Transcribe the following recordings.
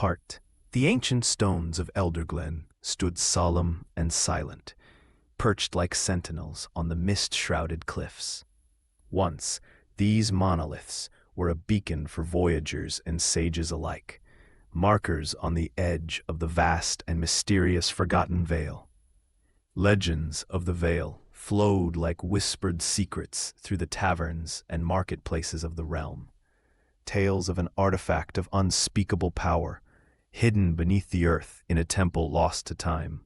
apart. The ancient stones of Elderglen stood solemn and silent, perched like sentinels on the mist-shrouded cliffs. Once, these monoliths were a beacon for voyagers and sages alike, markers on the edge of the vast and mysterious Forgotten Vale. Legends of the Vale flowed like whispered secrets through the taverns and marketplaces of the realm. Tales of an artifact of unspeakable power, hidden beneath the earth in a temple lost to time.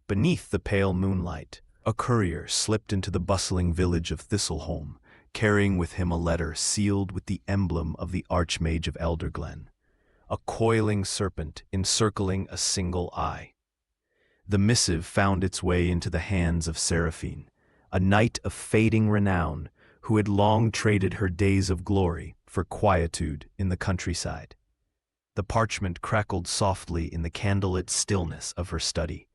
Beneath the pale moonlight, a courier slipped into the bustling village of Thistleholm, carrying with him a letter sealed with the emblem of the Archmage of Elderglen, a coiling serpent encircling a single eye. The missive found its way into the hands of Seraphine, a knight of fading renown who had long traded her days of glory for quietude in the countryside. The parchment crackled softly in the candlelit stillness of her study.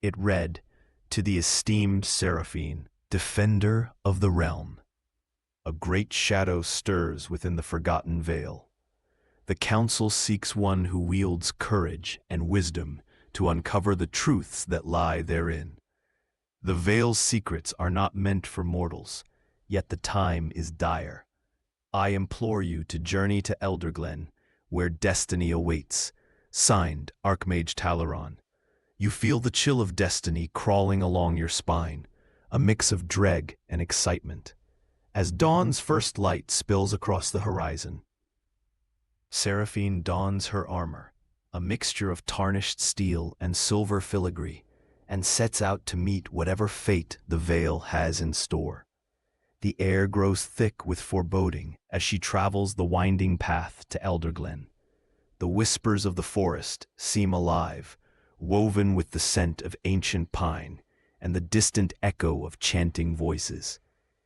It read, "To the esteemed Seraphine, defender of the realm. A great shadow stirs within the Forgotten Vale. The council seeks one who wields courage and wisdom to uncover the truths that lie therein. The Vale's secrets are not meant for mortals, yet the time is dire. I implore you to journey to Elderglen, where destiny awaits." Signed, Archmage Talaron. You feel the chill of destiny crawling along your spine, a mix of dread and excitement, as dawn's first light spills across the horizon. Seraphine dons her armor, a mixture of tarnished steel and silver filigree, and sets out to meet whatever fate the Vale has in store. The air grows thick with foreboding as she travels the winding path to Elderglen. The whispers of the forest seem alive, woven with the scent of ancient pine and the distant echo of chanting voices.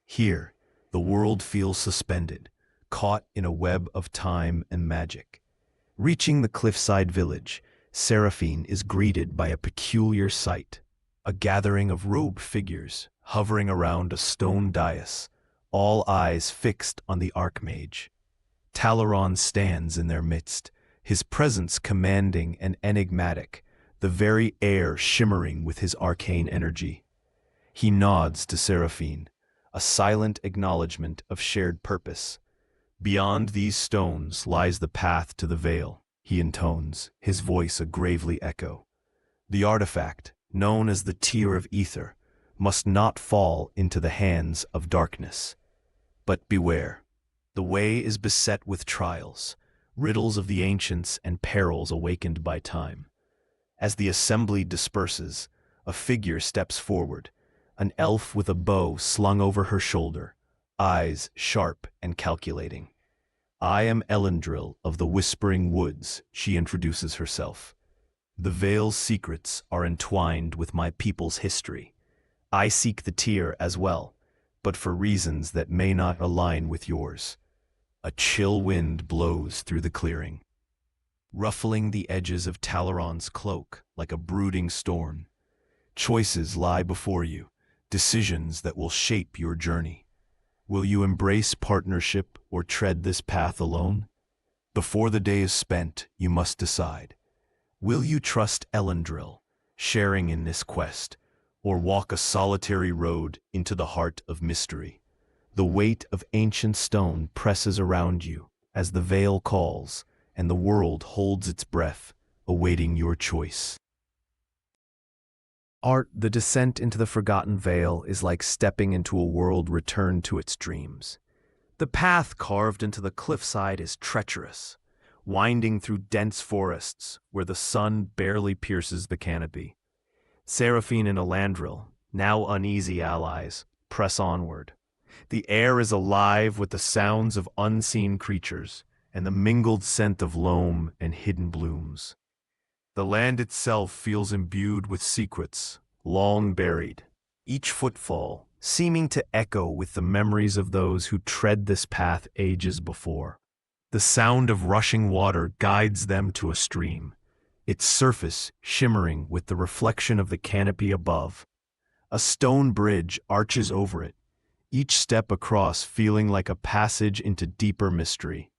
Here, the world feels suspended, caught in a web of time and magic. Reaching the cliffside village, Seraphine is greeted by a peculiar sight, a gathering of robed figures hovering around a stone dais, all eyes fixed on the Archmage. Talaron stands in their midst, his presence commanding and enigmatic, the very air shimmering with his arcane energy. He nods to Seraphine, a silent acknowledgement of shared purpose. "Beyond these stones lies the path to the Vale," he intones, his voice a gravely echo. "The artifact, known as the Tear of Ether, must not fall into the hands of darkness. But beware, the way is beset with trials, riddles of the ancients and perils awakened by time." As the assembly disperses, a figure steps forward, an elf with a bow slung over her shoulder, eyes sharp and calculating. "I am Elendril of the Whispering Woods," she introduces herself. "The Vale's secrets are entwined with my people's history. I seek the tear as well, but for reasons that may not align with yours." A chill wind blows through the clearing, ruffling the edges of Talaron's cloak like a brooding storm. Choices lie before you, decisions that will shape your journey. Will you embrace partnership or tread this path alone? Before the day is spent, you must decide. Will you trust Elendril, sharing in this quest, or walk a solitary road into the heart of mystery? The weight of ancient stone presses around you as the Vale calls, and the world holds its breath, awaiting your choice. Art, the descent into the Forgotten Vale is like stepping into a world returned to its dreams. The path carved into the cliffside is treacherous, winding through dense forests where the sun barely pierces the canopy. Seraphine and Elandril, now uneasy allies, press onward. The air is alive with the sounds of unseen creatures and the mingled scent of loam and hidden blooms. The land itself feels imbued with secrets, long buried, each footfall seeming to echo with the memories of those who tread this path ages before. The sound of rushing water guides them to a stream, its surface shimmering with the reflection of the canopy above. A stone bridge arches over it, each step across feeling like a passage into deeper mystery.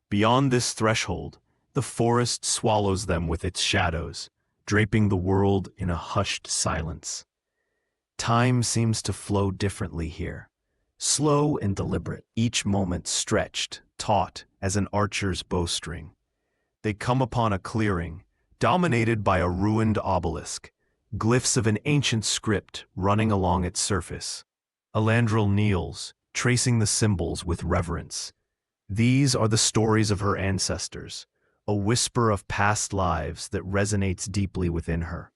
Beyond this threshold, The forest swallows them with its shadows, draping the world in a hushed silence. Time seems to flow differently here, slow and deliberate, each moment stretched, taut as an archer's bowstring. They come upon a clearing, dominated by a ruined obelisk, glyphs of an ancient script running along its surface. Elandril kneels, tracing the symbols with reverence. These are the stories of her ancestors, a whisper of past lives that resonates deeply within her.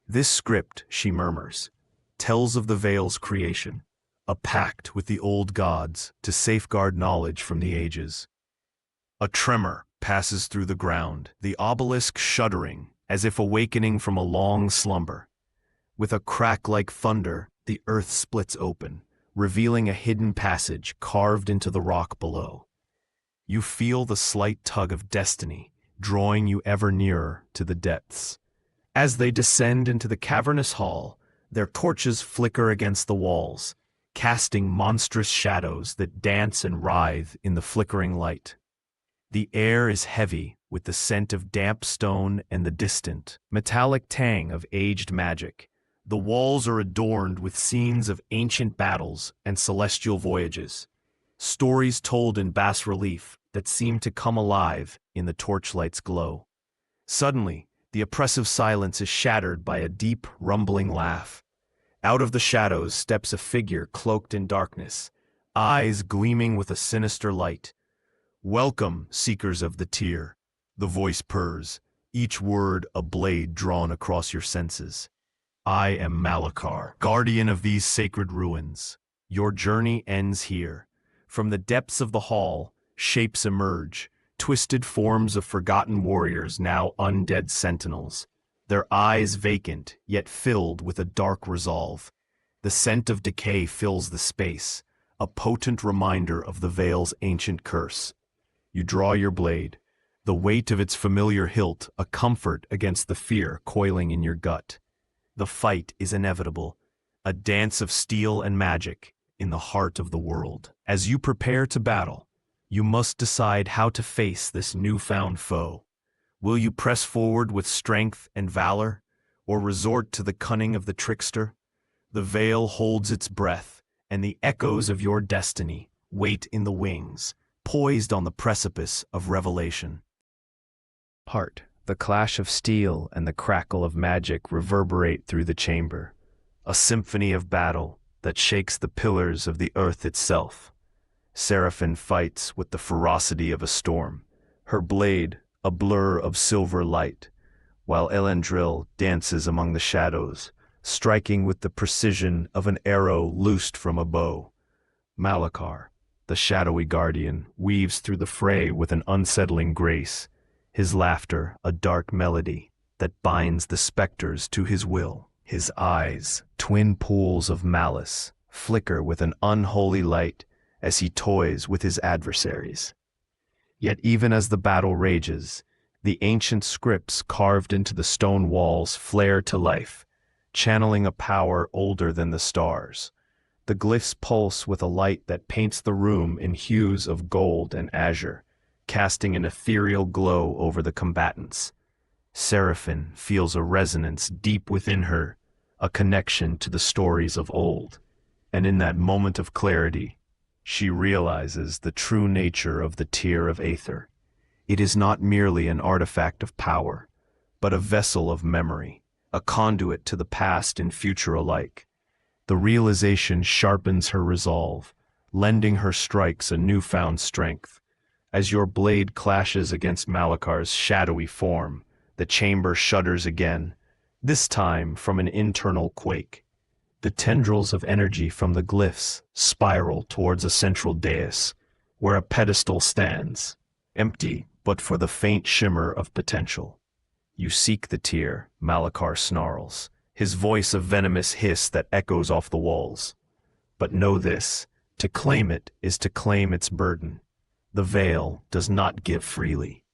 This script, she murmurs, tells of the Vale's creation, a pact with the old gods to safeguard knowledge from the ages. A tremor passes through the ground, the obelisk shuddering as if awakening from a long slumber. With a crack like thunder, the earth splits open, revealing a hidden passage carved into the rock below. You feel the slight tug of destiny, drawing you ever nearer to the depths. As they descend into the cavernous hall, their torches flicker against the walls, casting monstrous shadows that dance and writhe in the flickering light. The air is heavy with the scent of damp stone and the distant, metallic tang of aged magic. The walls are adorned with scenes of ancient battles and celestial voyages, stories told in bas relief that seem to come alive in the torchlight's glow. Suddenly, the oppressive silence is shattered by a deep, rumbling laugh. Out of the shadows steps a figure cloaked in darkness, eyes gleaming with a sinister light. "Welcome, seekers of the tear," the voice purrs, each word a blade drawn across your senses. "I am Malachar, guardian of these sacred ruins. Your journey ends here." From the depths of the hall, shapes emerge, twisted forms of forgotten warriors, now undead sentinels, their eyes vacant, yet filled with a dark resolve. The scent of decay fills the space, a potent reminder of the Vale's ancient curse. You draw your blade, the weight of its familiar hilt a comfort against the fear coiling in your gut. The fight is inevitable, a dance of steel and magic in the heart of the world. As you prepare to battle, you must decide how to face this newfound foe. Will you press forward with strength and valor, or resort to the cunning of the trickster? The Vale holds its breath, and the echoes of your destiny wait in the wings, poised on the precipice of revelation. The clash of steel and the crackle of magic reverberate through the chamber, a symphony of battle that shakes the pillars of the earth itself. Seraphine fights with the ferocity of a storm, her blade a blur of silver light, while Elandril dances among the shadows, striking with the precision of an arrow loosed from a bow. Malachar, the shadowy guardian, weaves through the fray with an unsettling grace, his laughter a dark melody that binds the specters to his will. His eyes, twin pools of malice, flicker with an unholy light as he toys with his adversaries. Yet even as the battle rages, the ancient scripts carved into the stone walls flare to life, channeling a power older than the stars. The glyphs pulse with a light that paints the room in hues of gold and azure, casting an ethereal glow over the combatants. Seraphine feels a resonance deep within her, a connection to the stories of old, and in that moment of clarity, she realizes the true nature of the Tear of Aether. It is not merely an artifact of power, but a vessel of memory, a conduit to the past and future alike. The realization sharpens her resolve, lending her strikes a newfound strength. As your blade clashes against Malachar's shadowy form, the chamber shudders again, this time from an internal quake. The tendrils of energy from the glyphs spiral towards a central dais, where a pedestal stands, empty but for the faint shimmer of potential. You seek the tear, Malachar snarls, his voice a venomous hiss that echoes off the walls. But know this, to claim it is to claim its burden. The Vale does not give freely.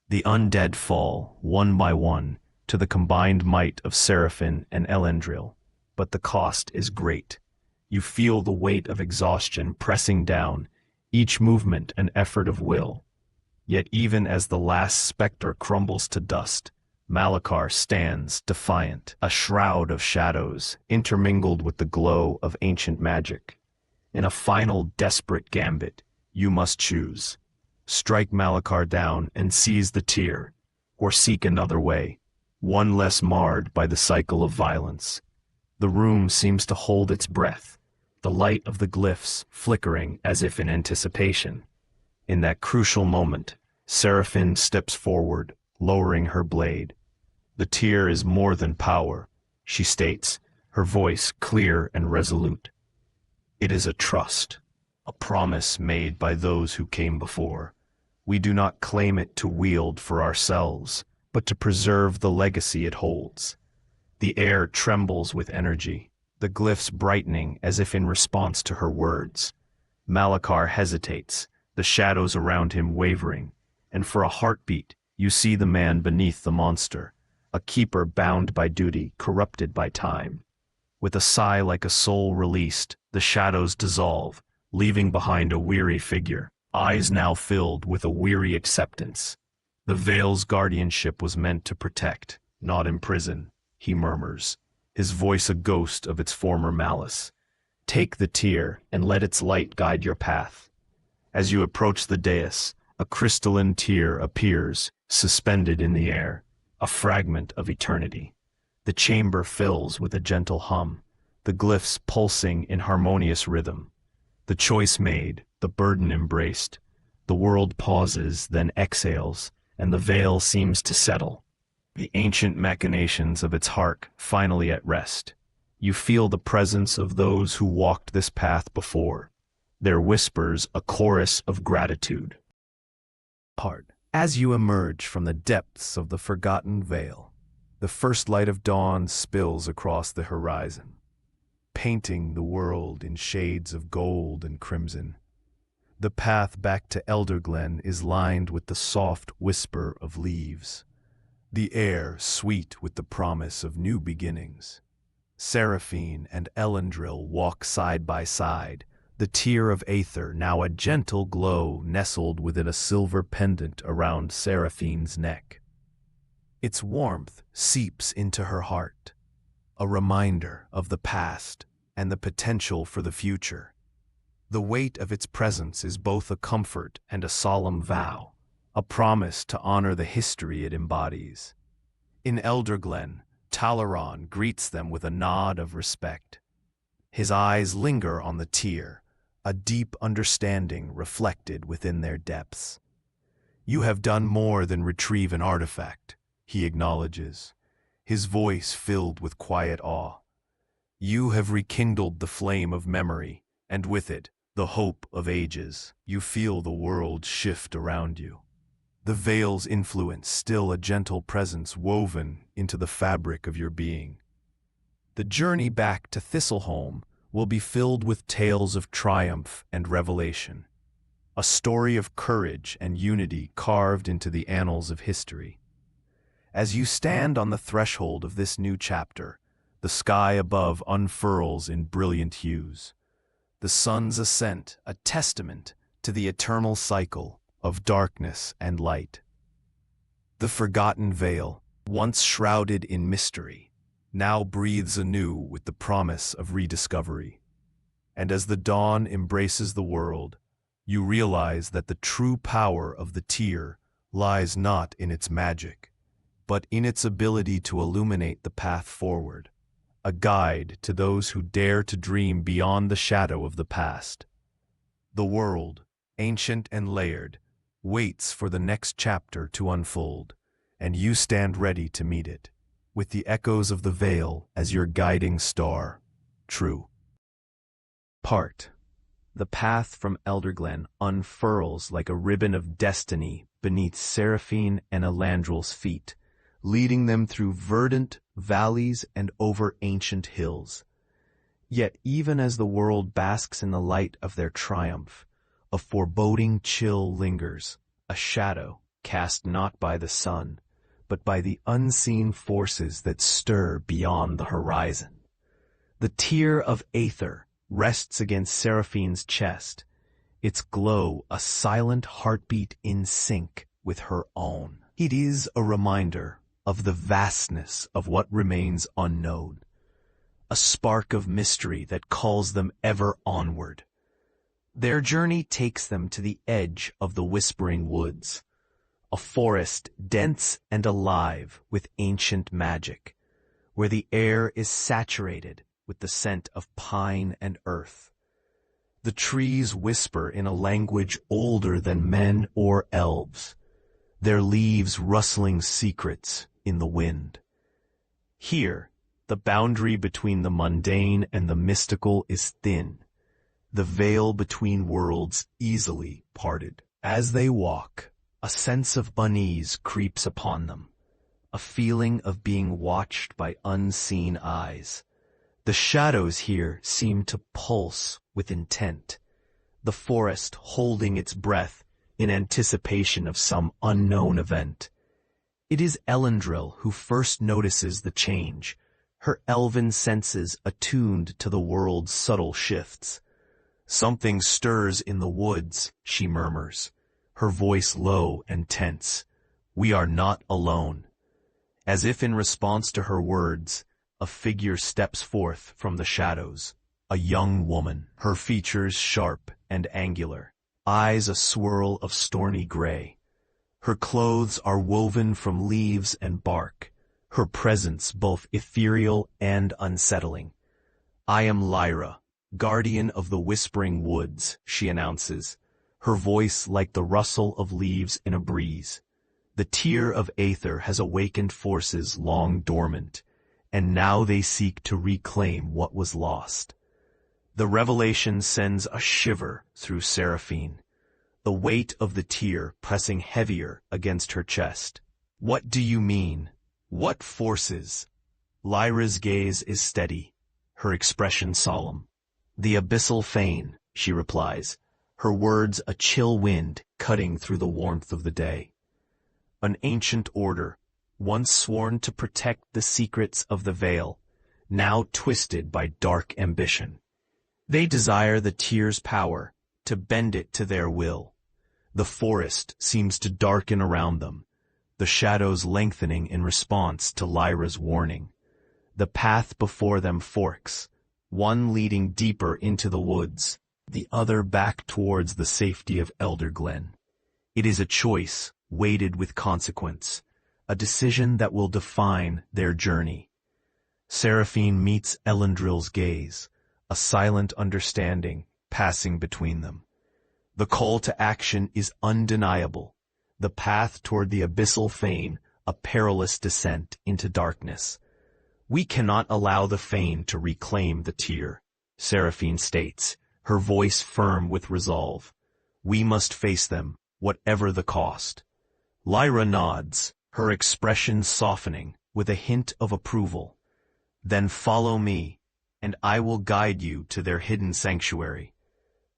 The undead fall, one by one, to the combined might of Seraphine and Elandril, but the cost is great. You feel the weight of exhaustion pressing down, each movement an effort of will. Yet even as the last specter crumbles to dust, Malachar stands defiant, a shroud of shadows intermingled with the glow of ancient magic. In a final desperate gambit, you must choose. Strike Malachar down and seize the tear, or seek another way, one less marred by the cycle of violence. The room seems to hold its breath, the light of the glyphs flickering as if in anticipation. In that crucial moment, Seraphine steps forward, lowering her blade. The tear is more than power, she states, her voice clear and resolute. It is a trust, a promise made by those who came before. We do not claim it to wield for ourselves, but to preserve the legacy it holds. The air trembles with energy, the glyphs brightening as if in response to her words. Malachar hesitates, the shadows around him wavering, and for a heartbeat, you see the man beneath the monster, a keeper bound by duty, corrupted by time. With a sigh like a soul released, the shadows dissolve, leaving behind a weary figure, eyes now filled with a weary acceptance. The Vale's guardianship was meant to protect, not imprison, he murmurs, his voice a ghost of its former malice. Take the tear and let its light guide your path. As you approach the dais, a crystalline tear appears, suspended in the air, a fragment of eternity. The chamber fills with a gentle hum, the glyphs pulsing in harmonious rhythm. The choice made, the burden embraced. The world pauses, then exhales, and the veil seems to settle. The ancient machinations of its heart finally at rest. You feel the presence of those who walked this path before, their whispers a chorus of gratitude. As you emerge from the depths of the Forgotten Vale, the first light of dawn spills across the horizon, painting the world in shades of gold and crimson. The path back to Elderglen is lined with the soft whisper of leaves, the air sweet with the promise of new beginnings. Seraphine and Elendril walk side by side, the tear of Aether now a gentle glow nestled within a silver pendant around Seraphine's neck. Its warmth seeps into her heart, a reminder of the past and the potential for the future. The weight of its presence is both a comfort and a solemn vow, a promise to honor the history it embodies. In Elderglen, Talaran greets them with a nod of respect. His eyes linger on the tear, a deep understanding reflected within their depths. You have done more than retrieve an artifact, he acknowledges, his voice filled with quiet awe. You have rekindled the flame of memory, and with it, the hope of ages. You feel the world shift around you. The Vale's influence still a gentle presence woven into the fabric of your being. The journey back to Thistleholm will be filled with tales of triumph and revelation, a story of courage and unity carved into the annals of history. As you stand on the threshold of this new chapter, the sky above unfurls in brilliant hues. The sun's ascent, a testament to the eternal cycle of darkness and light. The Forgotten Vale, once shrouded in mystery, now breathes anew with the promise of rediscovery. And as the dawn embraces the world, you realize that the true power of the tear lies not in its magic, but in its ability to illuminate the path forward, a guide to those who dare to dream beyond the shadow of the past. The world, ancient and layered, waits for the next chapter to unfold, and you stand ready to meet it, with the echoes of the Vale as your guiding star. True. The path from Elderglen unfurls like a ribbon of destiny beneath Seraphine and Elandril's feet, leading them through verdant valleys and over ancient hills. Yet even as the world basks in the light of their triumph, a foreboding chill lingers, a shadow cast not by the sun, but by the unseen forces that stir beyond the horizon. The tear of Aether rests against Seraphine's chest, its glow a silent heartbeat in sync with her own. It is a reminder of the vastness of what remains unknown, a spark of mystery that calls them ever onward. Their journey takes them to the edge of the Whispering Woods, a forest dense and alive with ancient magic, where the air is saturated with the scent of pine and earth. The trees whisper in a language older than men or elves, their leaves rustling secrets in the wind. Here, the boundary between the mundane and the mystical is thin, the veil between worlds easily parted. As they walk, a sense of unease creeps upon them, a feeling of being watched by unseen eyes. The shadows here seem to pulse with intent, the forest holding its breath in anticipation of some unknown event. It is Elendril who first notices the change, her elven senses attuned to the world's subtle shifts. "Something stirs in the woods," she murmurs, her voice low and tense. "We are not alone." As if in response to her words, a figure steps forth from the shadows, a young woman, her features sharp and angular, eyes a swirl of stormy gray. Her clothes are woven from leaves and bark, her presence both ethereal and unsettling. "I am Lyra, guardian of the Whispering Woods," she announces, her voice like the rustle of leaves in a breeze. The tear of Aether has awakened forces long dormant, and now they seek to reclaim what was lost. The revelation sends a shiver through Seraphine, the weight of the tear pressing heavier against her chest. "What do you mean? What forces?" Lyra's gaze is steady, her expression solemn. "The Abyssal Fane," she replies, her words a chill wind cutting through the warmth of the day. "An ancient order, once sworn to protect the secrets of the Vale, now twisted by dark ambition. They desire the tear's power, to bend it to their will. The forest seems to darken around them, the shadows lengthening in response to Lyra's warning. The path before them forks, one leading deeper into the woods, the other back towards the safety of Elderglen. It is a choice, weighted with consequence, a decision that will define their journey." Seraphine meets Elendril's gaze, a silent understanding passing between them. The call to action is undeniable, the path toward the Abyssal Fane, a perilous descent into darkness. "We cannot allow the Fane to reclaim the tear," Seraphine states, her voice firm with resolve. "We must face them, whatever the cost." Lyra nods, her expression softening with a hint of approval. "Then follow me, and I will guide you to their hidden sanctuary.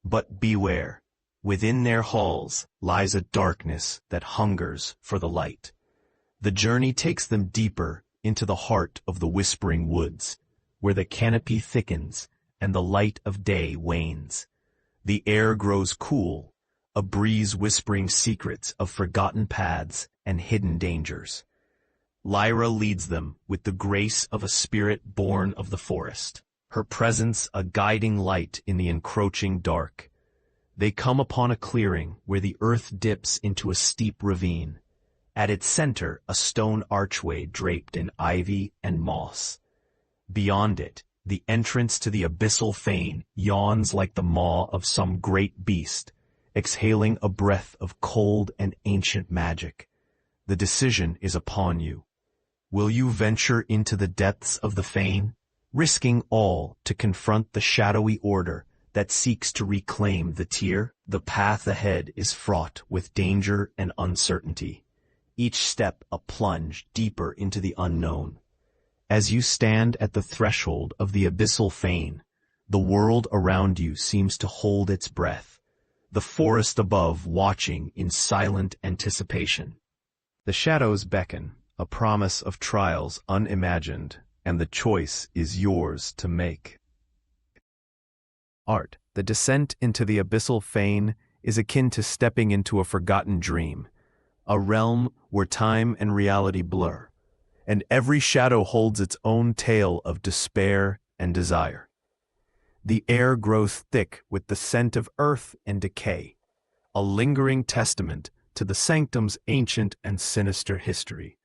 But beware, within their halls lies a darkness that hungers for the light." The journey takes them deeper into the heart of the Whispering Woods, where the canopy thickens and the light of day wanes. The air grows cool, a breeze whispering secrets of forgotten paths and hidden dangers. Lyra leads them with the grace of a spirit born of the forest, her presence a guiding light in the encroaching dark. They come upon a clearing where the earth dips into a steep ravine. At its center, a stone archway draped in ivy and moss. Beyond it, the entrance to the Abyssal Fane yawns like the maw of some great beast, exhaling a breath of cold and ancient magic. The decision is upon you. Will you venture into the depths of the Fane, risking all to confront the shadowy order that seeks to reclaim the tear? The path ahead is fraught with danger and uncertainty, each step a plunge deeper into the unknown. As you stand at the threshold of the Abyssal Fane, the world around you seems to hold its breath, the forest above watching in silent anticipation. The shadows beckon, a promise of trials unimagined, and the choice is yours to make. Art. The descent into the abyssal fane is akin to stepping into a forgotten dream, a realm where time and reality blur, and every shadow holds its own tale of despair and desire. The air grows thick with the scent of earth and decay, a lingering testament to the sanctum's ancient and sinister history.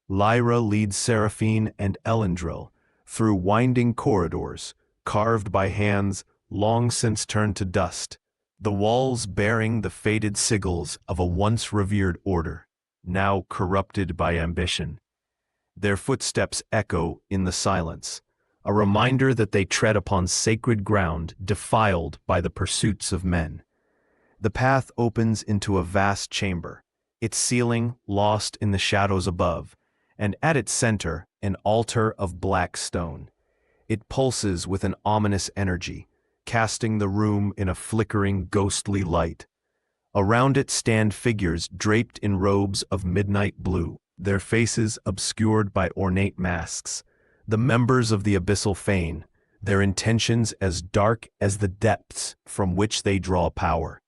Lyra leads Seraphine and Elendril through winding corridors, carved by hands long since turned to dust, the walls bearing the faded sigils of a once revered order, now corrupted by ambition. Their footsteps echo in the silence, a reminder that they tread upon sacred ground defiled by the pursuits of men. The path opens into a vast chamber, its ceiling lost in the shadows above, and at its center an altar of black stone. It pulses with an ominous energy, casting the room in a flickering, ghostly light. Around it stand figures draped in robes of midnight blue, their faces obscured by ornate masks, the members of the abyssal fane, their intentions as dark as the depths from which they draw power.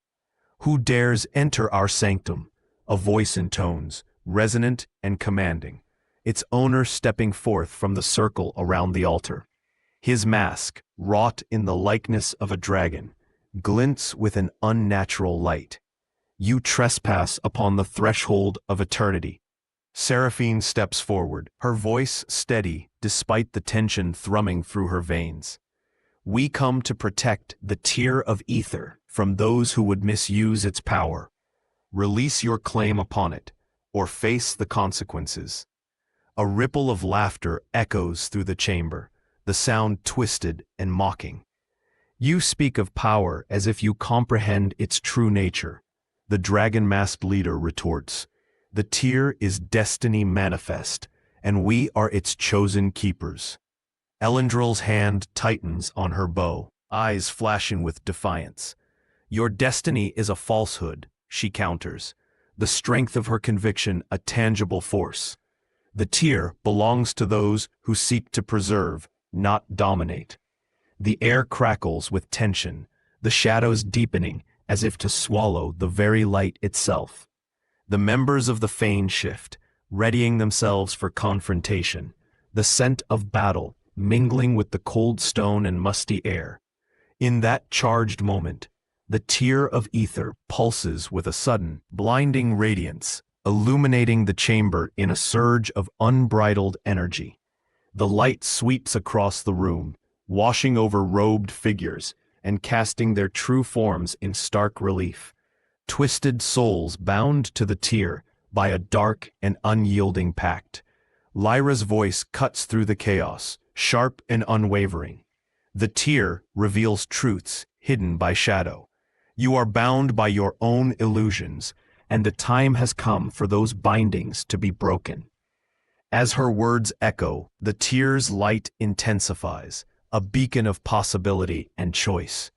Who dares enter our sanctum? A voice intones, resonant and commanding, its owner stepping forth from the circle around the altar. His mask, wrought in the likeness of a dragon, glints with an unnatural light. You trespass upon the threshold of eternity. Seraphine steps forward, her voice steady despite the tension thrumming through her veins. We come to protect the tear of ether from those who would misuse its power. Release your claim upon it, or face the consequences. A ripple of laughter echoes through the chamber, the sound twisted and mocking. You speak of power as if you comprehend its true nature. The dragon-masked leader retorts, the tear is destiny manifest, and we are its chosen keepers. Elendril's hand tightens on her bow, eyes flashing with defiance. Your destiny is a falsehood, she counters, the strength of her conviction a tangible force. The tear belongs to those who seek to preserve, not dominate. The air crackles with tension, the shadows deepening as if to swallow the very light itself. The members of the fane shift, readying themselves for confrontation, the scent of battle mingling with the cold stone and musty air. In that charged moment, the tear of ether pulses with a sudden, blinding radiance, illuminating the chamber in a surge of unbridled energy. The light sweeps across the room, washing over robed figures and casting their true forms in stark relief. Twisted souls bound to the tear by a dark and unyielding pact. Lyra's voice cuts through the chaos, sharp and unwavering. The tear reveals truths hidden by shadow. You are bound by your own illusions, and the time has come for those bindings to be broken. As her words echo, the tear's light intensifies, a beacon of possibility and choice.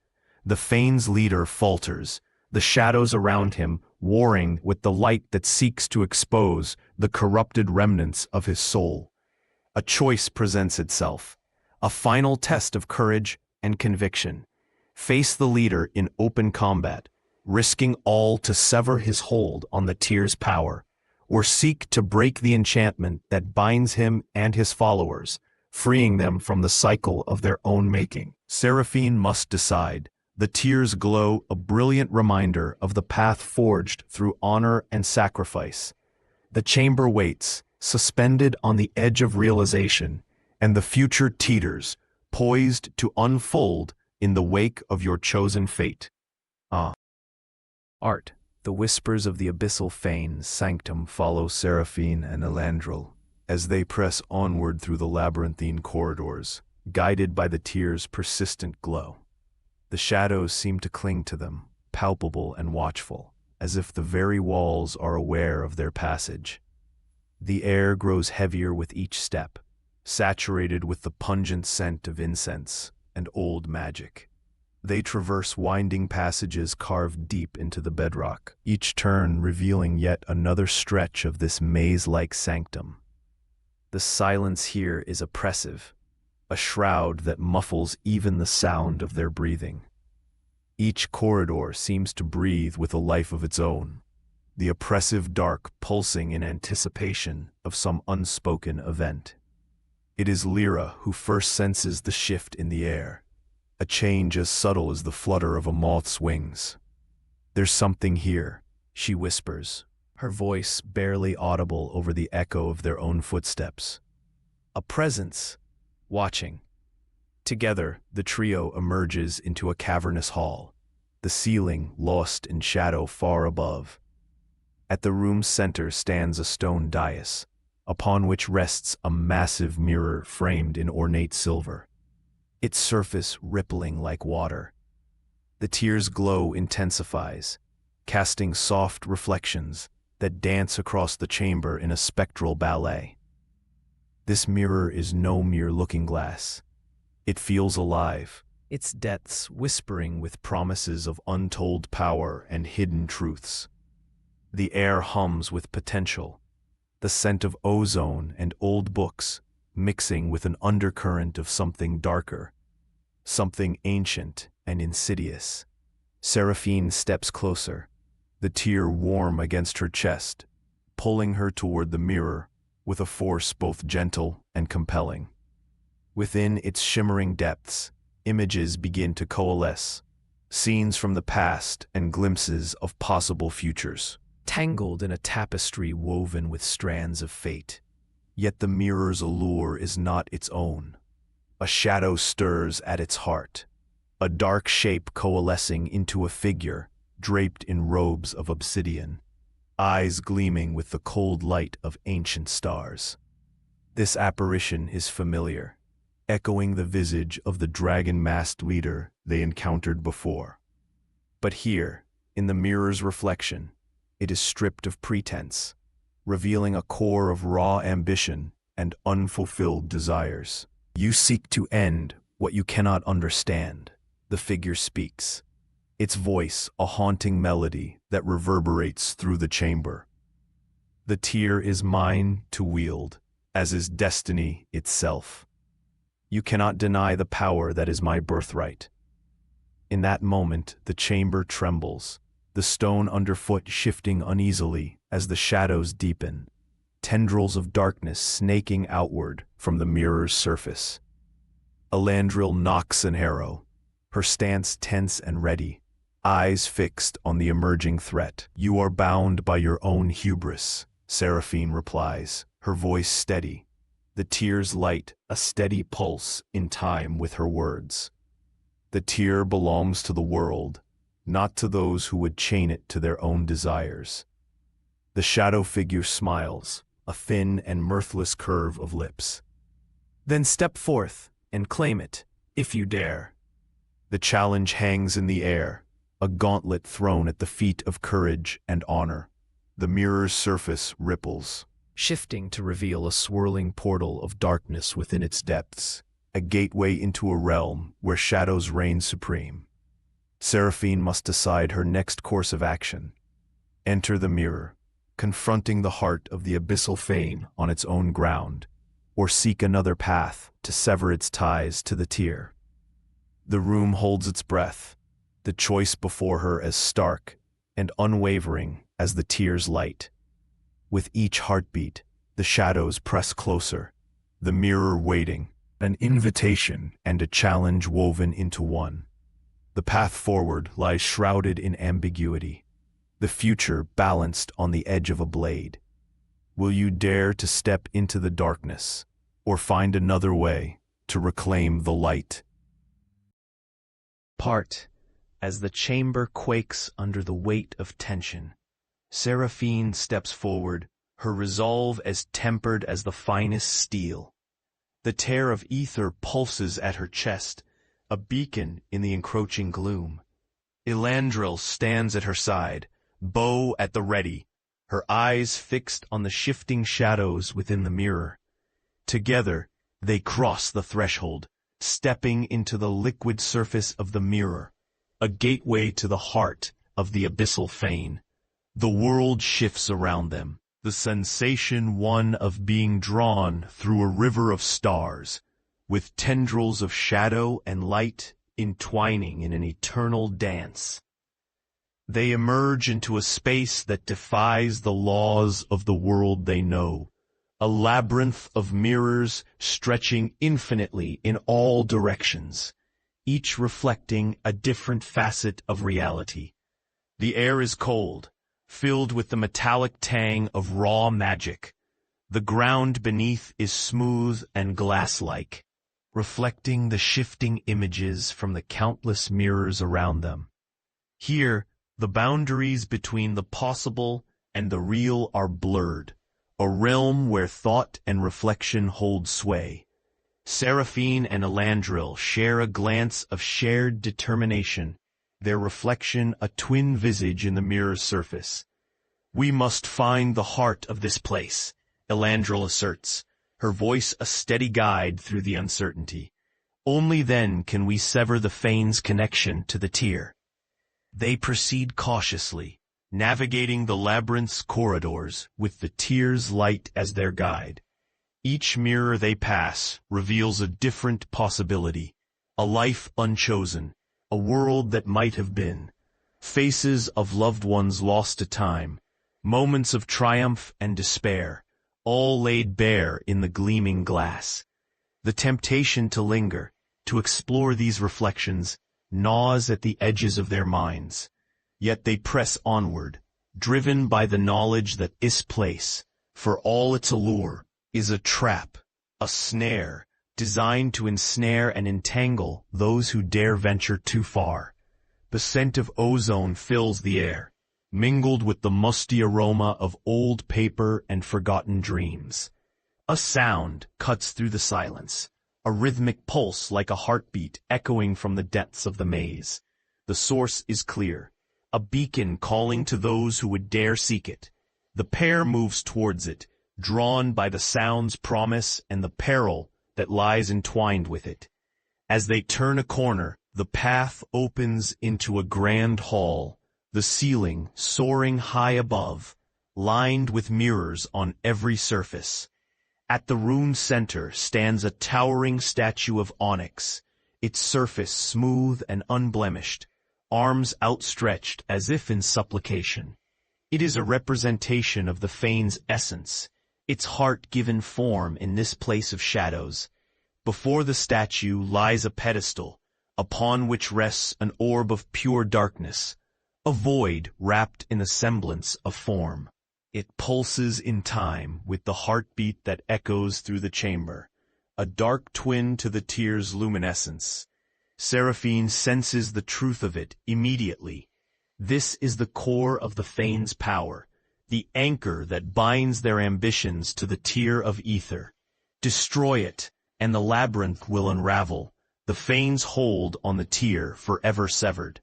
The fane's leader falters, the shadows around him warring with the light that seeks to expose the corrupted remnants of his soul. A choice presents itself, a final test of courage and conviction. Face the leader in open combat, risking all to sever his hold on the tear's power, or seek to break the enchantment that binds him and his followers, freeing them from the cycle of their own making. Seraphine must decide. The tears glow, a brilliant reminder of the path forged through honor and sacrifice. The chamber waits, suspended on the edge of realization, and the future teeters, poised to unfold in the wake of your chosen fate. Art. The whispers of the abyssal fane's sanctum follow Seraphine and Elendril as they press onward through the labyrinthine corridors, guided by the tear's persistent glow. The shadows seem to cling to them, palpable and watchful, as if the very walls are aware of their passage. The air grows heavier with each step, saturated with the pungent scent of incense and old magic. They traverse winding passages carved deep into the bedrock, each turn revealing yet another stretch of this maze-like sanctum. The silence here is oppressive, a shroud that muffles even the sound of their breathing. Each corridor seems to breathe with a life of its own, the oppressive dark pulsing in anticipation of some unspoken event. It is Lyra who first senses the shift in the air, a change as subtle as the flutter of a moth's wings. "There's something here," she whispers, her voice barely audible over the echo of their own footsteps. A presence, watching. Together, the trio emerges into a cavernous hall, the ceiling lost in shadow far above. At the room's center stands a stone dais, upon which rests a massive mirror framed in ornate silver, its surface rippling like water. The tear's glow intensifies, casting soft reflections that dance across the chamber in a spectral ballet. This mirror is no mere looking-glass. It feels alive, its depths whispering with promises of untold power and hidden truths. The air hums with potential, the scent of ozone and old books mixing with an undercurrent of something darker, something ancient and insidious. Seraphine steps closer, the tear warm against her chest, pulling her toward the mirror with a force both gentle and compelling. Within its shimmering depths, images begin to coalesce, scenes from the past and glimpses of possible futures, tangled in a tapestry woven with strands of fate. Yet the mirror's allure is not its own. A shadow stirs at its heart, a dark shape coalescing into a figure draped in robes of obsidian, eyes gleaming with the cold light of ancient stars. This apparition is familiar, echoing the visage of the dragon-masked leader they encountered before. But here, in the mirror's reflection, it is stripped of pretense, revealing a core of raw ambition and unfulfilled desires. "You seek to end what you cannot understand," the figure speaks, its voice a haunting melody that reverberates through the chamber. "The tear is mine to wield, as is destiny itself. You cannot deny the power that is my birthright." In that moment, the chamber trembles, the stone underfoot shifting uneasily as the shadows deepen, tendrils of darkness snaking outward from the mirror's surface. Elandril knocks an arrow, her stance tense and ready, eyes fixed on the emerging threat. "You are bound by your own hubris," Seraphine replies, her voice steady, the tears light a steady pulse in time with her words. "The tear belongs to the world, not to those who would chain it to their own desires." The shadow figure smiles, a thin and mirthless curve of lips. "Then step forth and claim it, if you dare." The challenge hangs in the air, a gauntlet thrown at the feet of courage and honor. The mirror's surface ripples, shifting to reveal a swirling portal of darkness within its depths, a gateway into a realm where shadows reign supreme. Seraphine must decide her next course of action. Enter the mirror, confronting the heart of the abyssal fane on its own ground, or seek another path to sever its ties to the tear. The room holds its breath, the choice before her as stark and unwavering as the tear's light. With each heartbeat, the shadows press closer, the mirror waiting, an invitation and a challenge woven into one. The path forward lies shrouded in ambiguity, the future balanced on the edge of a blade. Will you dare to step into the darkness, or find another way to reclaim the light? Part. As the chamber quakes under the weight of tension, Seraphine steps forward, her resolve as tempered as the finest steel. The tear of ether pulses at her chest, a beacon in the encroaching gloom. Elandril stands at her side, bow at the ready, her eyes fixed on the shifting shadows within the mirror. Together, they cross the threshold, stepping into the liquid surface of the mirror, a gateway to the heart of the abyssal fane. The world shifts around them, the sensation one of being drawn through a river of stars, with tendrils of shadow and light entwining in an eternal dance. They emerge into a space that defies the laws of the world they know, a labyrinth of mirrors stretching infinitely in all directions, each reflecting a different facet of reality. The air is cold, filled with the metallic tang of raw magic. The ground beneath is smooth and glass-like, reflecting the shifting images from the countless mirrors around them. Here, the boundaries between the possible and the real are blurred, a realm where thought and reflection hold sway. Seraphine and Elandril share a glance of shared determination, their reflection a twin visage in the mirror's surface. "We must find the heart of this place," Elandril asserts, her voice a steady guide through the uncertainty. "Only then can we sever the Fane's connection to the tear." They proceed cautiously, navigating the labyrinth's corridors with the tear's light as their guide. Each mirror they pass reveals a different possibility, a life unchosen, a world that might have been, faces of loved ones lost to time, moments of triumph and despair, all laid bare in the gleaming glass. The temptation to linger, to explore these reflections, gnaws at the edges of their minds. Yet they press onward, driven by the knowledge that this place, for all its allure, is a trap, a snare, designed to ensnare and entangle those who dare venture too far. The scent of ozone fills the air, mingled with the musty aroma of old paper and forgotten dreams. A sound cuts through the silence, a rhythmic pulse like a heartbeat echoing from the depths of the maze. The source is clear, a beacon calling to those who would dare seek it. The pair moves towards it, drawn by the sound's promise and the peril that lies entwined with it. As they turn a corner, the path opens into a grand hall, the ceiling soaring high above, lined with mirrors on every surface. At the rune's center stands a towering statue of onyx, its surface smooth and unblemished, arms outstretched as if in supplication. It is a representation of the Fane's essence, its heart given form in this place of shadows. Before the statue lies a pedestal, upon which rests an orb of pure darkness, a void wrapped in a semblance of form. It pulses in time with the heartbeat that echoes through the chamber, a dark twin to the tear's luminescence. Seraphine senses the truth of it immediately. This is the core of the Fane's power, the anchor that binds their ambitions to the tear of ether. Destroy it, and the labyrinth will unravel, the Fane's hold on the tear forever severed.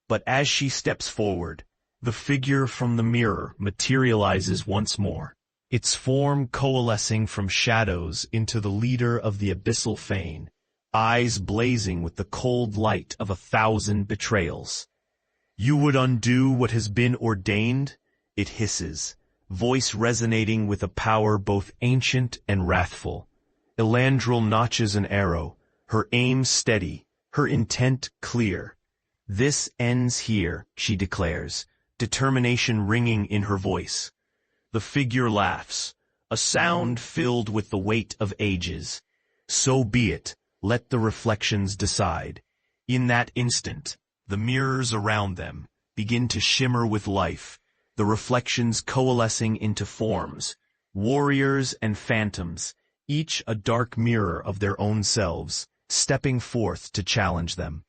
But as she steps forward, the figure from the mirror materializes once more, its form coalescing from shadows into the leader of the abyssal Fane, eyes blazing with the cold light of 1,000 betrayals. "You would undo what has been ordained?" it hisses, voice resonating with a power both ancient and wrathful. Elandril notches an arrow, her aim steady, her intent clear. "This ends here," she declares, determination ringing in her voice. The figure laughs, a sound filled with the weight of ages. "So be it, let the reflections decide." In that instant, the mirrors around them begin to shimmer with life, the reflections coalescing into forms, warriors and phantoms, each a dark mirror of their own selves, stepping forth to challenge them.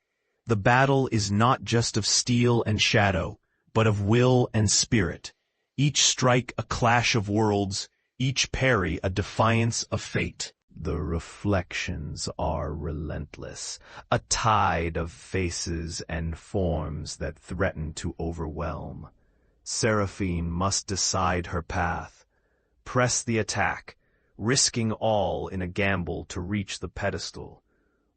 The battle is not just of steel and shadow, but of will and spirit, each strike a clash of worlds, each parry a defiance of fate. The reflections are relentless, a tide of faces and forms that threaten to overwhelm. Seraphine must decide her path, press the attack, risking all in a gamble to reach the pedestal,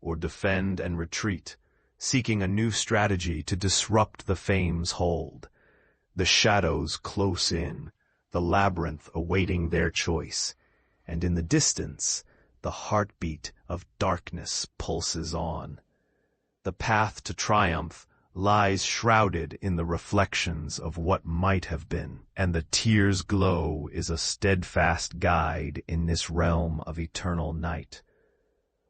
or defend and retreat, seeking a new strategy to disrupt the Fame's hold. The shadows close in, the labyrinth awaiting their choice, and in the distance, the heartbeat of darkness pulses on. The path to triumph lies shrouded in the reflections of what might have been, and the tear's glow is a steadfast guide in this realm of eternal night.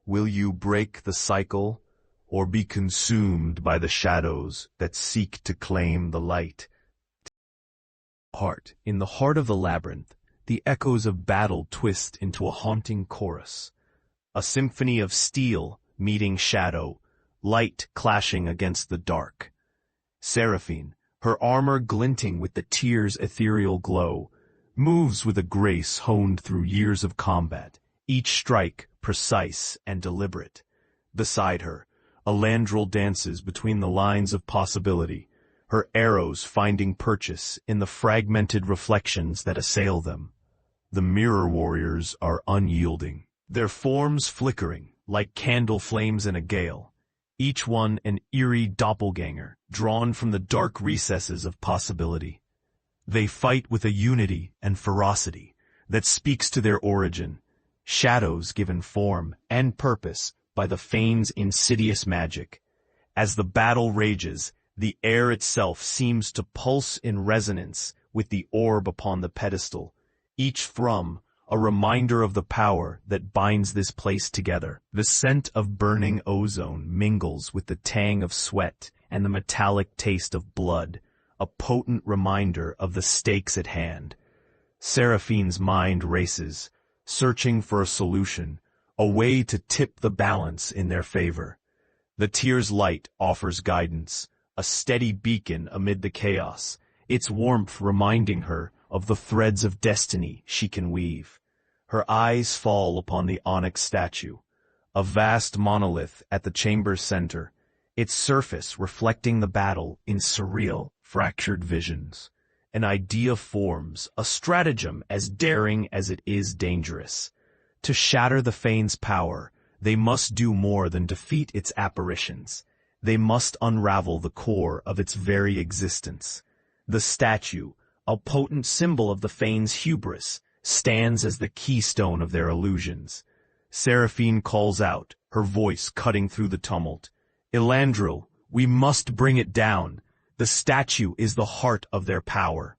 Will you break the cycle, or be consumed by the shadows that seek to claim the light? In the heart of the labyrinth, the echoes of battle twist into a haunting chorus, a symphony of steel meeting shadow, light clashing against the dark. Seraphine, her armor glinting with the tear's ethereal glow, moves with a grace honed through years of combat, each strike precise and deliberate. Beside her, Elandril dances between the lines of possibility, her arrows finding purchase in the fragmented reflections that assail them. The mirror warriors are unyielding, their forms flickering like candle flames in a gale, each one an eerie doppelganger drawn from the dark recesses of possibility. They fight with a unity and ferocity that speaks to their origin, shadows given form and purpose by the Fane's insidious magic. As the battle rages, the air itself seems to pulse in resonance with the orb upon the pedestal, each thrum a reminder of the power that binds this place together. The scent of burning ozone mingles with the tang of sweat and the metallic taste of blood, a potent reminder of the stakes at hand. Seraphine's mind races, searching for a solution, a way to tip the balance in their favor. The tear's light offers guidance, a steady beacon amid the chaos, its warmth reminding her of the threads of destiny she can weave. Her eyes fall upon the onyx statue, a vast monolith at the chamber's center, its surface reflecting the battle in surreal, fractured visions. An idea forms, a stratagem as daring as it is dangerous. To shatter the Fane's power, they must do more than defeat its apparitions. They must unravel the core of its very existence. The statue, a potent symbol of the Fane's hubris, stands as the keystone of their illusions. Seraphine calls out, her voice cutting through the tumult. Elandril, we must bring it down. The statue is the heart of their power.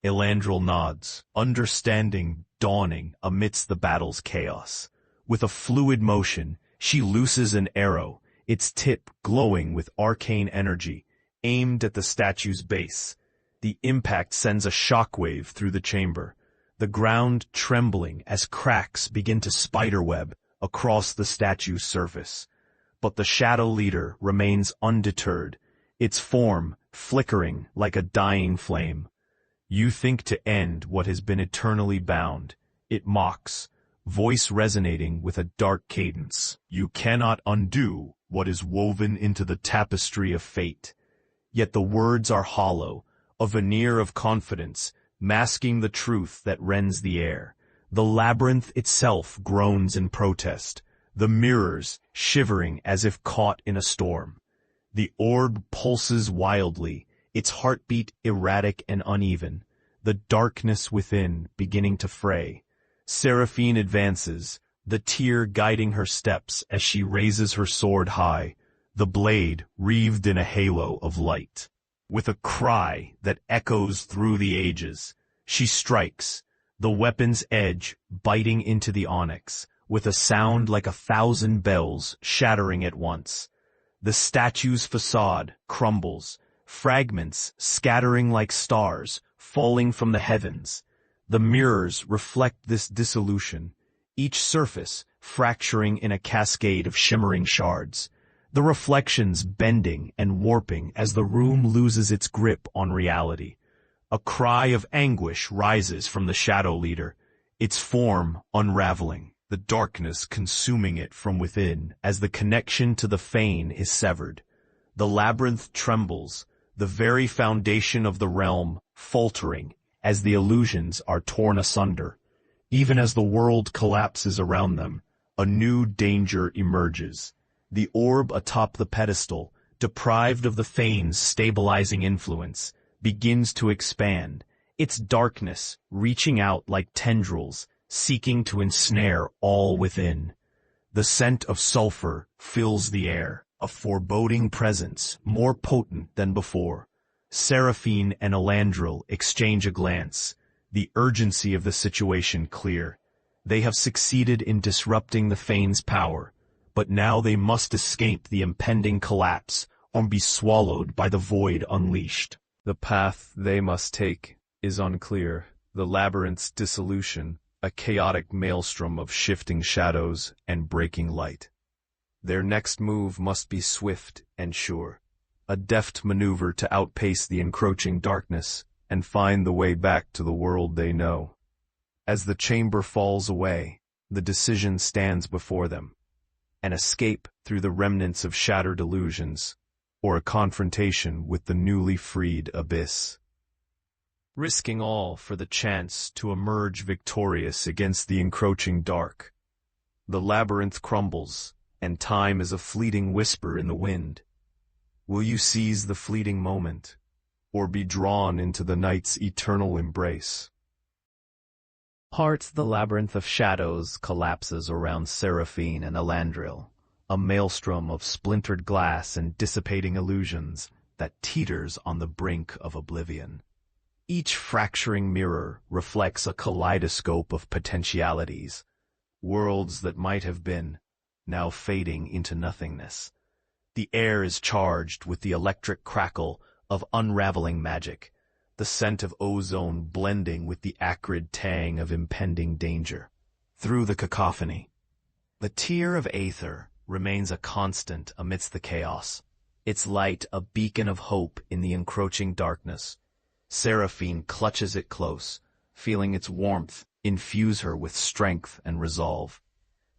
Elandril nods, understanding dawning amidst the battle's chaos. With a fluid motion, she looses an arrow, its tip glowing with arcane energy, aimed at the statue's base. The impact sends a shockwave through the chamber, the ground trembling as cracks begin to spiderweb across the statue's surface. But the Shadow Leader remains undeterred, its form flickering like a dying flame. You think to end what has been eternally bound, it mocks, voice resonating with a dark cadence. You cannot undo what is woven into the tapestry of fate. Yet the words are hollow, a veneer of confidence, masking the truth that rends the air. The labyrinth itself groans in protest, the mirrors shivering as if caught in a storm. The orb pulses wildly, its heartbeat erratic and uneven, the darkness within beginning to fray. Seraphine advances, the tear guiding her steps as she raises her sword high, the blade wreathed in a halo of light. With a cry that echoes through the ages, she strikes, the weapon's edge biting into the onyx, with a sound like 1,000 bells shattering at once. The statue's facade crumbles, fragments scattering like stars falling from the heavens. The mirrors reflect this dissolution, each surface fracturing in a cascade of shimmering shards, the reflections bending and warping as the room loses its grip on reality. A cry of anguish rises from the Shadow Leader, its form unraveling, the darkness consuming it from within as the connection to the Fane is severed. The labyrinth trembles, the very foundation of the realm faltering as the illusions are torn asunder. Even as the world collapses around them, a new danger emerges. The orb atop the pedestal, deprived of the Fane's stabilizing influence, begins to expand, its darkness reaching out like tendrils, seeking to ensnare all within. The scent of sulfur fills the air, a foreboding presence more potent than before. Seraphine and Elandril exchange a glance, the urgency of the situation clear. They have succeeded in disrupting the Fane's power, but now they must escape the impending collapse or be swallowed by the void unleashed. The path they must take is unclear. The labyrinth's dissolution, a chaotic maelstrom of shifting shadows and breaking light. Their next move must be swift and sure, a deft maneuver to outpace the encroaching darkness and find the way back to the world they know. As the chamber falls away, the decision stands before them: an escape through the remnants of shattered illusions, or a confrontation with the newly freed abyss. Risking all for the chance to emerge victorious against the encroaching dark. The labyrinth crumbles, and time is a fleeting whisper in the wind. Will you seize the fleeting moment, or be drawn into the night's eternal embrace? The labyrinth of shadows collapses around Seraphine and Elandril, a maelstrom of splintered glass and dissipating illusions that teeters on the brink of oblivion. Each fracturing mirror reflects a kaleidoscope of potentialities, worlds that might have been, now fading into nothingness. The air is charged with the electric crackle of unraveling magic, the scent of ozone blending with the acrid tang of impending danger. Through the cacophony, the tear of Aether remains a constant amidst the chaos, its light a beacon of hope in the encroaching darkness. Seraphine clutches it close, feeling its warmth infuse her with strength and resolve.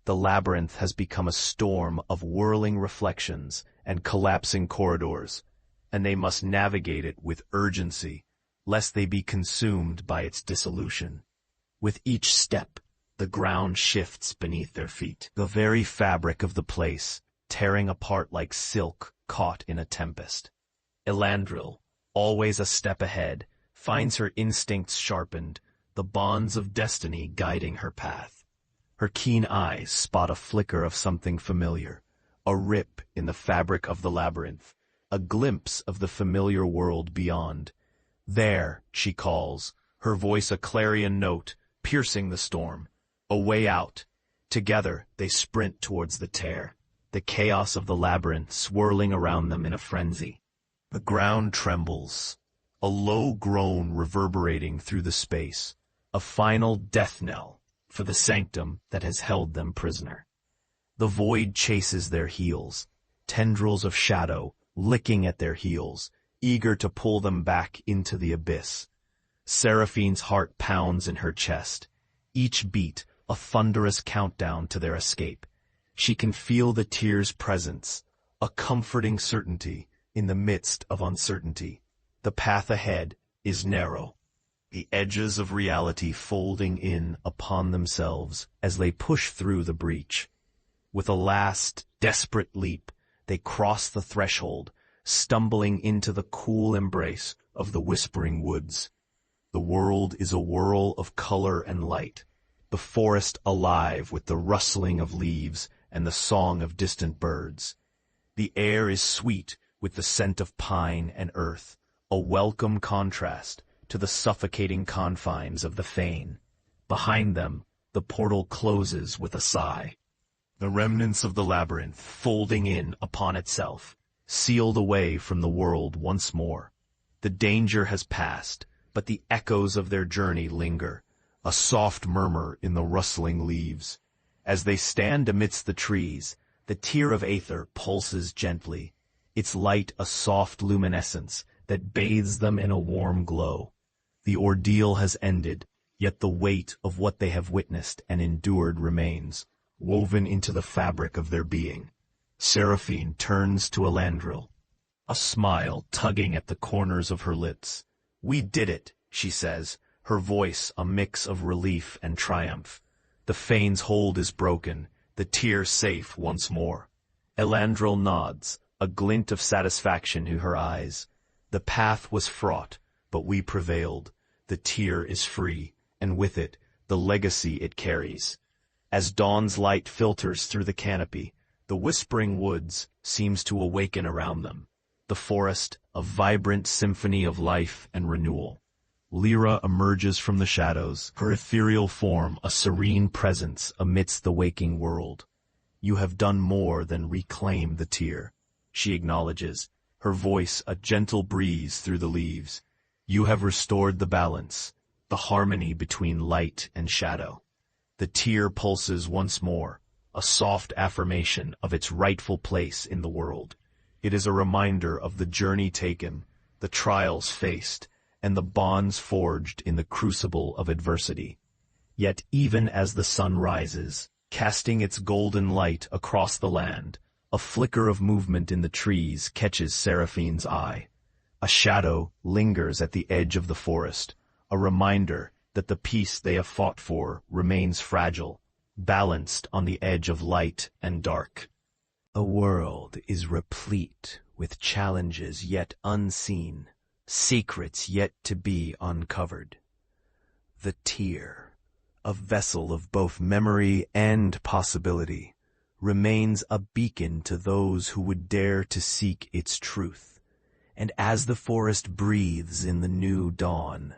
The labyrinth has become a storm of whirling reflections and collapsing corridors, and they must navigate it with urgency, lest they be consumed by its dissolution. With each step, the ground shifts beneath their feet, the very fabric of the place tearing apart like silk caught in a tempest. Elandril, always a step ahead, finds her instincts sharpened, the bonds of destiny guiding her path. Her keen eyes spot a flicker of something familiar, a rip in the fabric of the labyrinth, a glimpse of the familiar world beyond. There, she calls, her voice a clarion note, piercing the storm. A way out. Together, they sprint towards the tear, the chaos of the labyrinth swirling around them in a frenzy. The ground trembles, a low groan reverberating through the space, a final death knell for the sanctum that has held them prisoner. The void chases their heels, tendrils of shadow licking at their heels, eager to pull them back into the abyss. Seraphine's heart pounds in her chest, each beat a thunderous countdown to their escape. She can feel the tear's presence, a comforting certainty in the midst of uncertainty. The path ahead is narrow, the edges of reality folding in upon themselves as they push through the breach. With a last, desperate leap, they cross the threshold, stumbling into the cool embrace of the whispering woods. The world is a whirl of color and light, the forest alive with the rustling of leaves and the song of distant birds. The air is sweet with the scent of pine and earth, a welcome contrast to the suffocating confines of the Fane. Behind them, the portal closes with a sigh. The remnants of the labyrinth folding in upon itself, sealed away from the world once more. The danger has passed, but the echoes of their journey linger, a soft murmur in the rustling leaves. As they stand amidst the trees, the tear of Aether pulses gently, its light a soft luminescence that bathes them in a warm glow. The ordeal has ended, yet the weight of what they have witnessed and endured remains, woven into the fabric of their being. Seraphine turns to Elandril, a smile tugging at the corners of her lips. "We did it," she says, her voice a mix of relief and triumph. The Fane's hold is broken, the tear safe once more. Elandril nods, a glint of satisfaction in her eyes. The path was fraught, but we prevailed. The tear is free, and with it, the legacy it carries. As dawn's light filters through the canopy, The whispering woods seems to awaken around them, the forest a vibrant symphony of life and renewal. Lyra emerges from the shadows, her ethereal form a serene presence amidst the waking world. "You have done more than reclaim the tear," she acknowledges, her voice a gentle breeze through the leaves. "You have restored the balance, the harmony between light and shadow." The tear pulses once more, a soft affirmation of its rightful place in the world. It is a reminder of the journey taken, the trials faced, and the bonds forged in the crucible of adversity. Yet even as the sun rises, casting its golden light across the land, a flicker of movement in the trees catches Seraphine's eye. A shadow lingers at the edge of the forest, a reminder that the peace they have fought for remains fragile, balanced on the edge of light and dark. A world is replete with challenges yet unseen, secrets yet to be uncovered. The tear, a vessel of both memory and possibility, remains a beacon to those who would dare to seek its truth. And as the forest breathes in the new dawn,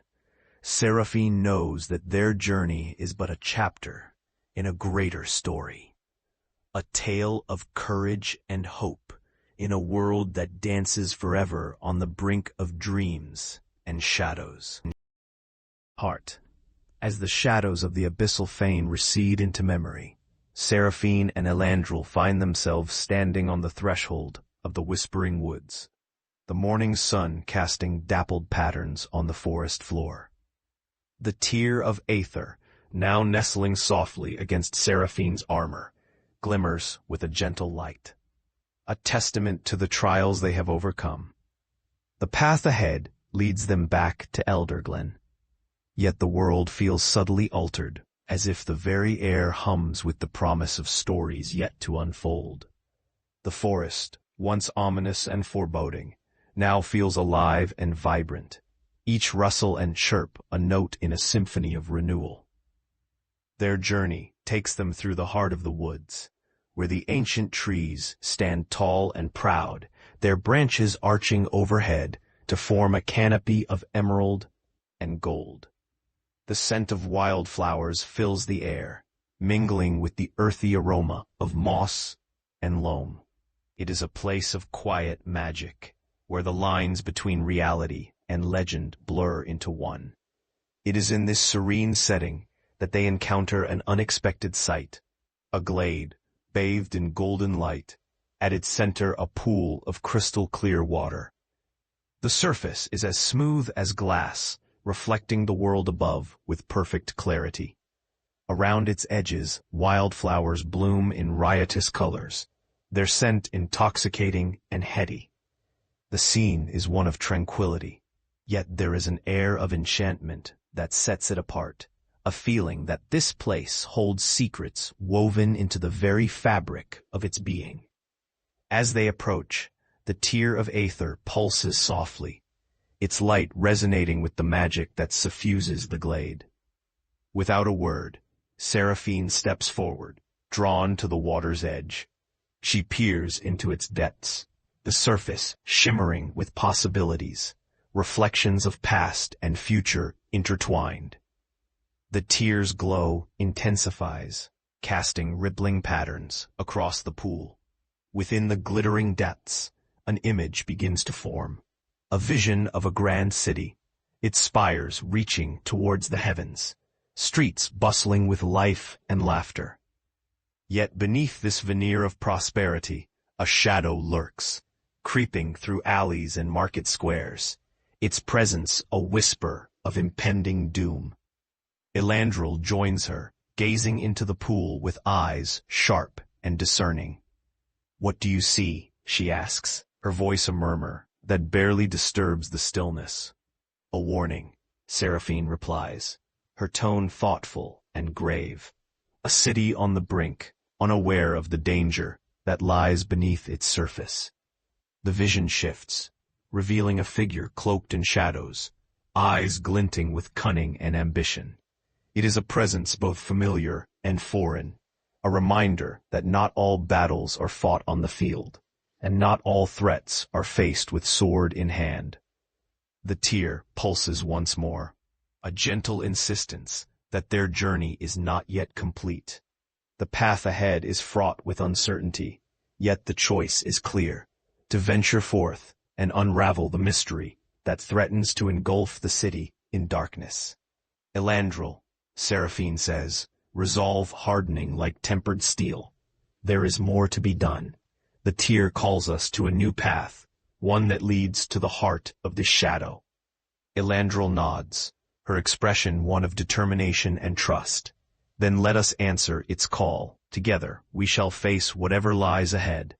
Seraphine knows that their journey is but a chapter in a greater story. A tale of courage and hope in a world that dances forever on the brink of dreams and shadows. Heart. As the shadows of the abyssal fane recede into memory, Seraphine and Elandril find themselves standing on the threshold of the whispering woods, the morning sun casting dappled patterns on the forest floor. The tear of Aether, now nestling softly against Seraphine's armor, glimmers with a gentle light, a testament to the trials they have overcome. The path ahead leads them back to Elderglen, yet the world feels subtly altered, as if the very air hums with the promise of stories yet to unfold. The forest, once ominous and foreboding, now feels alive and vibrant, each rustle and chirp a note in a symphony of renewal. Their journey takes them through the heart of the woods, where the ancient trees stand tall and proud, their branches arching overhead to form a canopy of emerald and gold. The scent of wildflowers fills the air, mingling with the earthy aroma of moss and loam. It is a place of quiet magic, where the lines between reality and legend blur into one. It is in this serene setting that they encounter an unexpected sight, a glade, bathed in golden light, at its center a pool of crystal-clear water. The surface is as smooth as glass, reflecting the world above with perfect clarity. Around its edges, wildflowers bloom in riotous colors, their scent intoxicating and heady. The scene is one of tranquility, yet there is an air of enchantment that sets it apart, a feeling that this place holds secrets woven into the very fabric of its being. As they approach, the tear of Aether pulses softly, its light resonating with the magic that suffuses the glade. Without a word, Seraphine steps forward, drawn to the water's edge. She peers into its depths, the surface shimmering with possibilities, reflections of past and future intertwined. The tear's glow intensifies, casting rippling patterns across the pool. Within the glittering depths, an image begins to form, a vision of a grand city, its spires reaching towards the heavens, streets bustling with life and laughter. Yet beneath this veneer of prosperity, a shadow lurks, creeping through alleys and market squares, its presence a whisper of impending doom. Elandril joins her, gazing into the pool with eyes sharp and discerning. "What do you see?" she asks, her voice a murmur that barely disturbs the stillness. "A warning," Seraphine replies, her tone thoughtful and grave. "A city on the brink, unaware of the danger that lies beneath its surface." The vision shifts, revealing a figure cloaked in shadows, eyes glinting with cunning and ambition. It is a presence both familiar and foreign, a reminder that not all battles are fought on the field, and not all threats are faced with sword in hand. The tear pulses once more, a gentle insistence that their journey is not yet complete. The path ahead is fraught with uncertainty, yet the choice is clear, to venture forth and unravel the mystery that threatens to engulf the city in darkness. Elandril, Seraphine says, resolve hardening like tempered steel. There is more to be done. The tear calls us to a new path, one that leads to the heart of the shadow. Elandril nods, her expression one of determination and trust. Then let us answer its call. Together we shall face whatever lies ahead.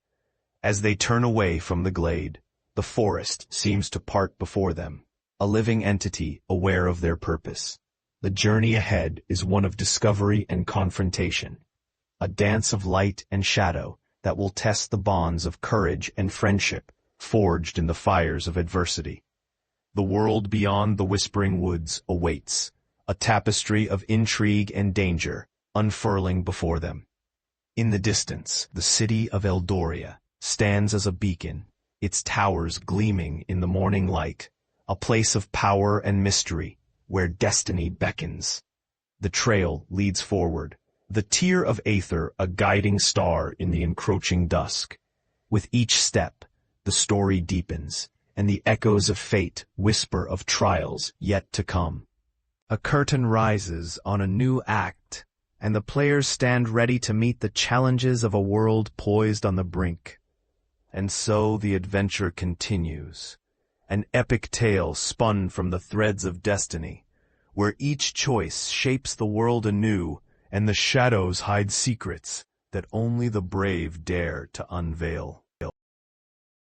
As they turn away from the glade, the forest seems to part before them, a living entity aware of their purpose. The journey ahead is one of discovery and confrontation, a dance of light and shadow that will test the bonds of courage and friendship forged in the fires of adversity. The world beyond the Whispering Woods awaits, a tapestry of intrigue and danger unfurling before them. In the distance, the city of Eldoria stands as a beacon, its towers gleaming in the morning light, a place of power and mystery where destiny beckons. The trail leads forward, the tear of Aether a guiding star in the encroaching dusk. With each step, the story deepens, and the echoes of fate whisper of trials yet to come. A curtain rises on a new act, and the players stand ready to meet the challenges of a world poised on the brink. And so the adventure continues, an epic tale spun from the threads of destiny, where each choice shapes the world anew, and the shadows hide secrets that only the brave dare to unveil.